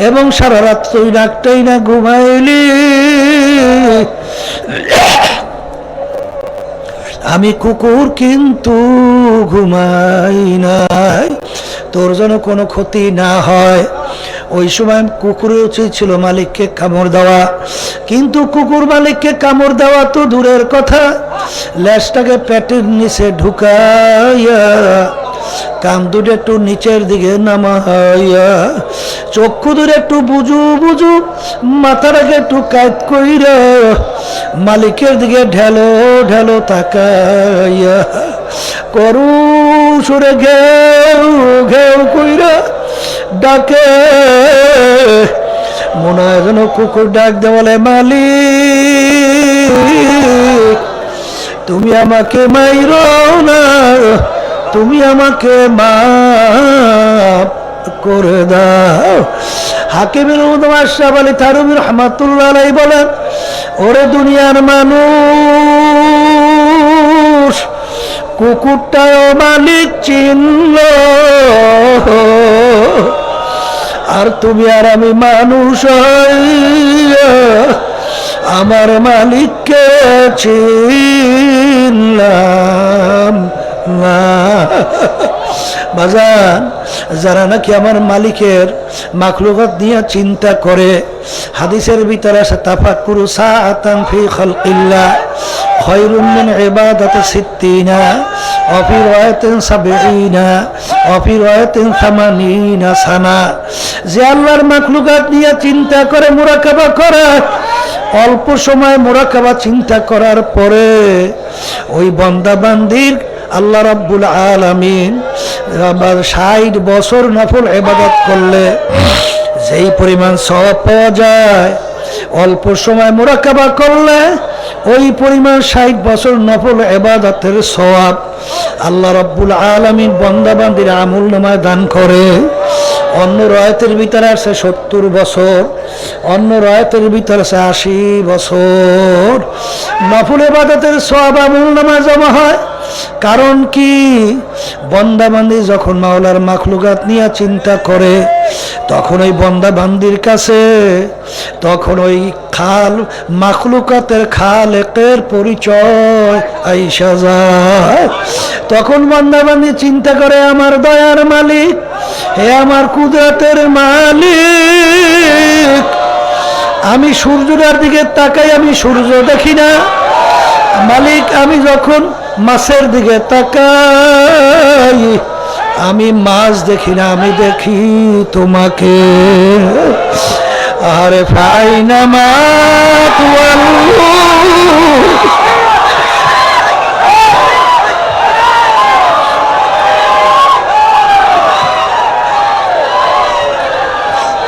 এবং সারা রাত তুই ডাকতেই না ঘুমাইলি, আমি কুকুর কিন্তু ঘুমাই নাই, তোর যেন কোনো ক্ষতি না হয়। ওই সময় কুকুরের উচিত ছিল মালিককে কামড় দেওয়া, কিন্তু কুকুর মালিককে কামড় দেওয়া তো দূরের কথা, লেজটাকে পেটের নিচে ঢুকাইয়া কান দুটো একটু নিচের দিকে নামাইয়া চক্ষু দুটো একটু বুঝু বুঝু মাথাটাকে একটু কাত কইরা মালিকের দিকে ঢেলো ঢেলো তাকাইয়া করু সুরে ঘেউ ঘেউ কইরা ডাকে। মনে হয় যেন কুকুর ডাক দে বলে, মালিক তুমি আমাকে মাইরো না, তুমি আমাকে মাফ করে দাও। হাকিমের উদ্দম আশরাফ আলী থানভী রাহমাতুল্লাহ আলাইহি বলেন, ওরে দুনিয়ার মানুষ, কুকুরটাও মালিক চিনল, আর তুমি আর আমি মানুষ আমার মালিককে চিনলাম না। বাজান, যারা নাকি আমার মালিকের মাখলুকাত নিয়ে চিন্তা করে, হাদিসের ভিতরে আছে তাফাক্কুরু সাআতান ফি খালকিল্লাহ খায়রুম মিন ইবাদাতি সিত্তিনা ওয়া ফি রাওয়ায়াতিন সাবঈনা ওয়া ফি রাওয়ায়াতিন 80 সানা। যে আল্লাহর মাখলুকাত নিয়ে চিন্তা করে, মুরাকাবা করে, অল্প সময় মুরাকাবা চিন্তা করার পরে ওই বান্দা বান্দির আল্লাহ রাব্বুল আলামিন 60 বছর নফল ইবাদত করলে যেই পরিমাণ সওয়াব পাওয়া যায়, অল্প সময় মুরাকাবা করলে ওই পরিমাণ 60 বছর নফল ইবাদতের সওয়াব আল্লাহ রাব্বুল আলামিন বান্দা বান্দির আমলনামায় দান করে। অন্য রায়াতের ভিতরে আছে 70 বছর, অন্য রায়াতের ভিতরে আছে 80 বছর নফল ইবাদতের সওয়াব আমলনামায় জমা হয়। কারণ কি, বান্দা বান্দি যখন মাওলার মাখলুকাত নিয়ে চিন্তা করে, তখন ওই বান্দা বান্দির কাছে তখন ওই মাখলুকাতের খালেকের পরিচয় আইসা যায়। তখন বান্দা বান্দি চিন্তা করে, আমার দয়ার মালিক, হে আমার কুদরতের মালিক, আমি সূর্যটার দিকে তাকাই, আমি সূর্য দেখি না। মালিক, আমি যখন মাছের দিকে তাকাই, আমি মাছ দেখি না, আমি দেখি তোমাকে। আরে ফাইনা মা তুয়াল্লু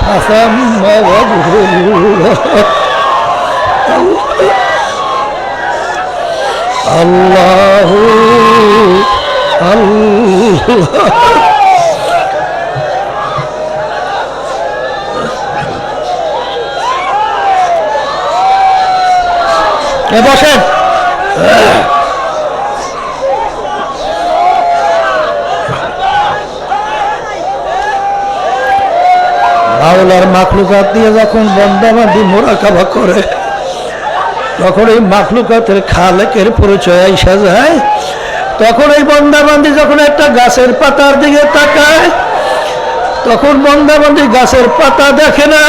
ফাসাম্মা ওয়াজহুল্লাহ আল্লাহু আল্লাহ। বসেন। মাওলার মাখলুকাত দিয়ে যখন বান্দা বান্দি মুরাকাবা করে, তখন এই মাখলুকাতের খালেকের পরিচয় আইসা যায়। তখন এই বান্দা বান্দি যখন একটা গাছের পাতার দিকে তাকায়, তখন বান্দা বান্দি গাছের পাতা দেখে না।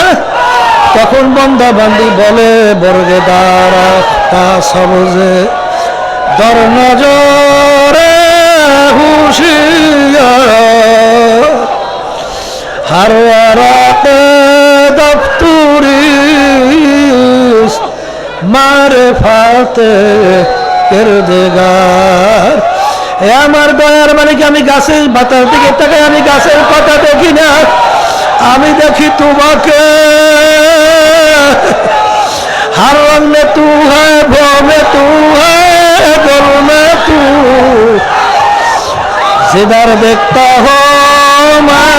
তখন বান্দা বান্দি বলে, বর্গে দাঁড়া তা সবজে দর নজরে হুশিয়ার হারওয়ারাতে দফতুরিস মারেফাতে কিরদেগার। এ আমার দয়ার মালিক, আমি গাছের পাতার দিকে তাকাই, আমি গাছের পাতা দেখি না, আমি দেখি তোমাকে। हर रंग में तू है, भो में तू है, दिल में तू, जिधर देखता हो मैं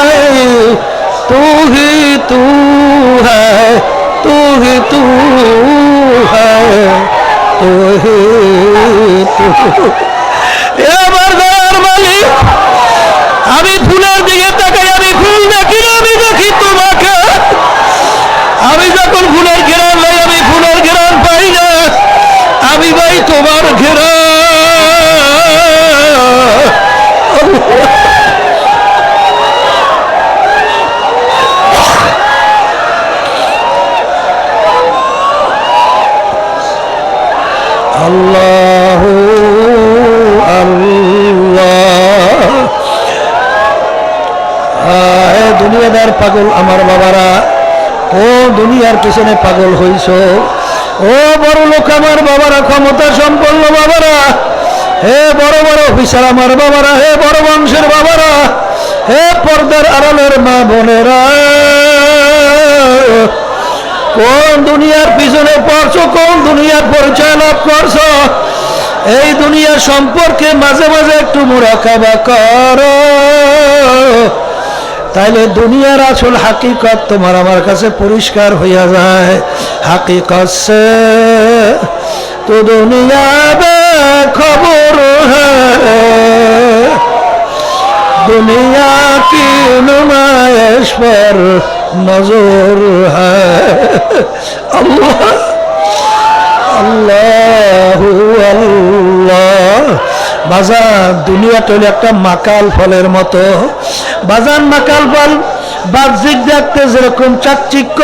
तू ही तू है, तू ही तू है, तू ही तू। আমি ফুলের দিকে তাকাই, আমি ফুল দেখি না, আমি দেখি তোমাকে। আমি যখন ফুলের ঘেরান লাই, আমি ফুলের ঘেরান পাই না, আমি ভাই তোমার ঘেরান। আল্লাহু আল্লাহ। দুনিয়াদার পাগল আমার বাবারা, ও দুনিয়ার পিছনে পাগল হইছ, ও বড় লোক আমার বাবারা, ক্ষমতা সম্পন্ন বাবারা, হে বড় বড় অফিসার আমার বাবারা, হে বড় বংশের বাবারা, হে পর্দার আড়ালের মা বোনেরা, কোন দুনিয়ার পিছনে পড়ছো, কোন দুনিয়ার পরিচয় লাভ করছো? এই দুনিয়া সম্পর্কে মাঝে মাঝে একটু মুরাকাবা করো, তাইলে দুনিয়ার আসল হাকিকত তোমার আমার কাছে পরিষ্কার হইয়া যায়। হাকিকত সে তো দুনিয়া বে খবর হ্যায়, দুনিয়া কি নুমাইশ পর নজর হ্যায়। আল্লাহ আল্লাহু আল্লাহ। বাজান দুনিয়াটা হলো একটা মাকাল ফলের মতো। বাজান মাকাল ফল বাহ্যিক দেখতে যেরকম চাকচিক্য,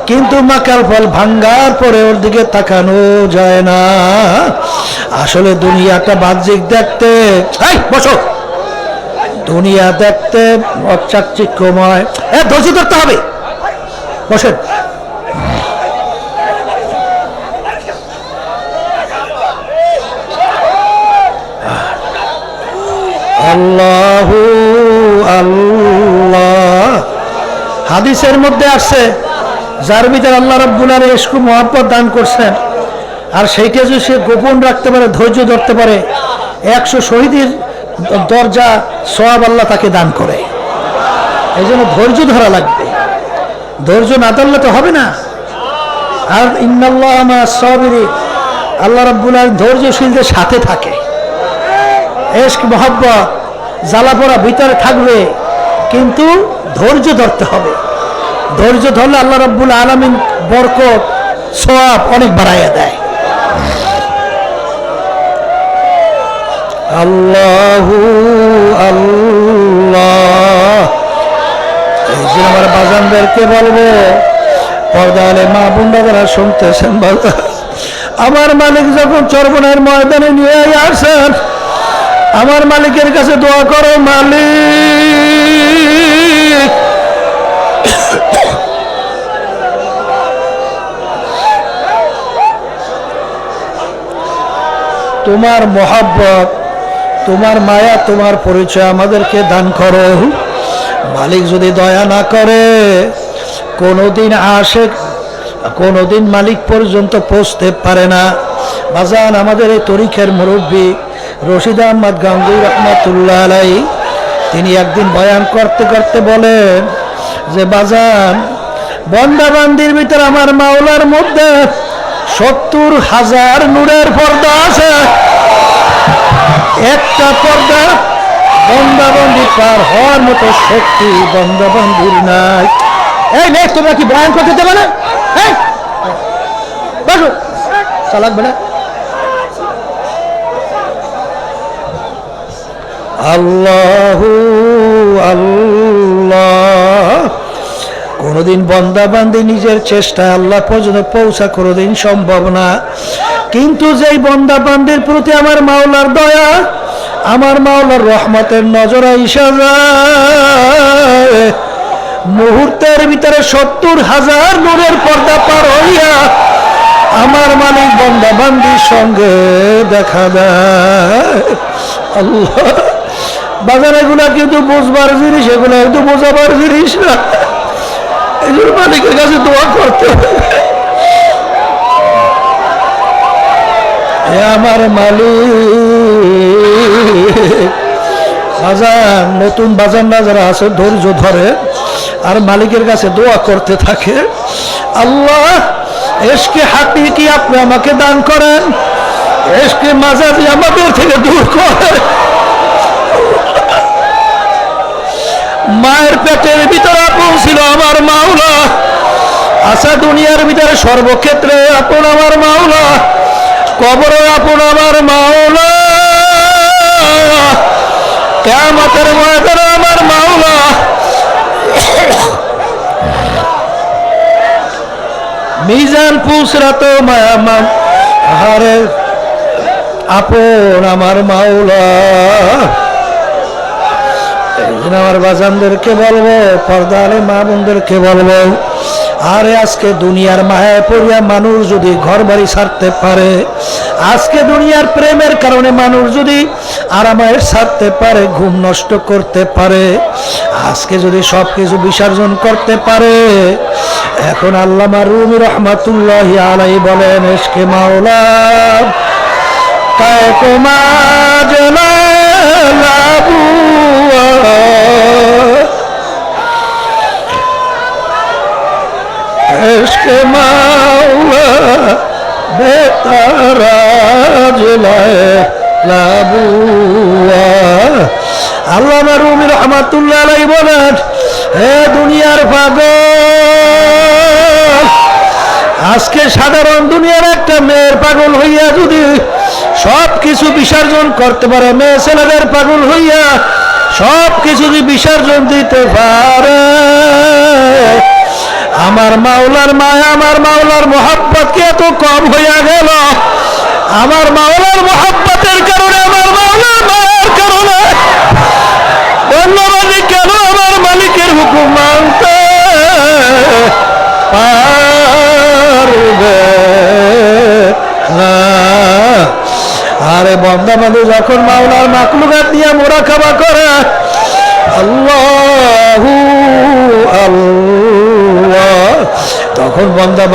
কিন্তু মাকাল ফল ভাঙ্গার পরে ওর দিকে তাকানো যায় না। আসলে দুনিয়াটা বাহ্যিক দেখতে, বসো, দুনিয়া দেখতে চাকচিক্যময়। ধৈর্য ধরতে হবে, বসেন। আল্লাহু আল্লাহ। হাদিসের মধ্যে আসছে, যার ভিতরে আল্লাহ রাব্বুল আলামিন ইশক মহব্বত দান করছেন, আর সেইটা যদি সে গোপন রাখতে পারে, ধৈর্য ধরতে পারে, 100 শহীদের দরজা সওয়াব আল্লাহ তাকে দান করে। এই জন্য ধৈর্য ধরা লাগবে, ধৈর্য না ধরলে তো হবে না। আর ইন্নাল্লাহা মা'আস সাবিরিন, আল্লাহ রাব্বুল আলামিন ধৈর্যশীলদের সাথে থাকে। ইশক মহব্বত জ্বালা পোড়া ভিতরে থাকবে, কিন্তু ধৈর্য ধরতে হবে। ধৈর্য ধরলে আল্লাহ রাব্বুল আলামিন বরকত সওয়াব অনেক বাড়াইয়া দেয়। আল্লাহু আল্লাহ। এই যে আমার বাজানদেরকে বলবো, পর্দালে মা বোনরা যারা শুনতেছেন, আমার মালিক যখন চরমনের ময়দানে নিয়ে আসেন, আমার মালিকের কাছে দোয়া করো, মালিক তোমার মহব্বত, তোমার মায়া, তোমার পরিচয় আমাদেরকে দান করো। মালিক যদি দয়া না করে, কোনোদিন আশিক কোনোদিন মালিক পর্যন্ত পৌঁছতে পারে না। বাজান আমাদের এই তরিকের মুরব্বী রশিদ আহমদ গাঙ্গুই রহমাতুল্লাহ আলাইহি, তিনি একদিন বয়ান করতে করতে বলেন যে, বাজান বন্দাবান্দির ভিতরে আমার মাওলার মধ্যে 70,000 নূরের পর্দা আছে। একটা পর্দা বন্দাবান্দি পার হওয়ার মতো শক্তি বন্দাবান্দির নাই। এই নে, তোমরা কি বয়ান করতে দেবে না? বসো, চালাক বেটা। আল্লাহু আল্লাহ। কোনোদিন বন্দাবান্দি নিজের চেষ্টায় আল্লাহ পর্যন্ত পৌঁছা কোনোদিন সম্ভব না, কিন্তু যেই বন্দাবান্দির প্রতি আমার মাওলার দয়া, আমার মাওলার রহমতের নজর আইসা যায়, মুহূর্তের ভিতরে 70,000 নূরের পর্দা পার হইয়া আমার মালিক বন্দাবান্দির সঙ্গে দেখা দেয়। আল্লাহ, বাজার এগুলা কিন্তু বুঝবার জিনিস, এগুলা কিন্তু বোঝাবার জিনিস না। এই জন্য মালিকের কাছে দোয়া করতে হবে, আমার মালিক। বাজার নতুন বাজার না যারা আছে, ধৈর্য ধরে আর মালিকের কাছে দোয়া করতে থাকে, আল্লাহ ইশকে হাকিকি আপনি আমাকে দান করেন, ইশকে মাজাজি আমাদের থেকে দূর করেন। মায়ের পেটের ভিতরে পৌঁছিল আমার মাওলা, আচ্ছা, দুনিয়ার ভিতরে সর্বক্ষেত্রে আপন আমার মাওলা, কবরে আপন আমার মাওলা, কিয়ামতের ময়দানে আমার মাওলা, মিজান পুসরাত মায়ামাম হারে আপন আমার মাওলা। এইদিন আমার বাজানদেরকে বলবো, পর্দারে মা বোনদেরকে বলবো, আরে আজকে দুনিয়ার মায়ায় পড়িয়া মানুষ যদি ঘর বাড়ি ছাড়তে পারে, আজকে দুনিয়ার প্রেমের কারণে মানুষ যদি আরামায়ের ছাড়তে পারে, ঘুম নষ্ট করতে পারে, আজকে যদি সব কিছু বিসর্জন করতে পারে, এখন আল্লামা রুমি রহমাতুল্লাহি আলাইহি বলেন, ইশকে মাওলা কায়কো মাজলা লাবুয়া, ইশকে মাওলা বেতারা জলায় লাবুয়া। আল্লামা রুমি রহমাতুল্লাহি আলাইহি বলেন, হে দুনিয়ার পাগল, আজকে সাধারণ দুনিয়ার একটা মেয়ের পাগল হইয়া যদি সব কিছু বিসর্জন করতে পারে, মেয়ে ছেলেদের পাগল হইয়া সব কিছু যদি বিসর্জন দিতে পারে, আমার মাওলার মায়া, আমার মাওলার মোহাব্বত কি এত কম হইয়া গেল? আমার মাওলার মোহাব্বতের কারণে, আমার মাওলার মায়ার কারণে অন্যরা কেন আমার মালিকের হুকুম মানতে পারবে না? আরে বন্দা বান্ধব যখন মাওলার মাকলুকাত নিয়ে মুরাকাবা করে, আল্লাহু আল্লাহ, তখন বন্দা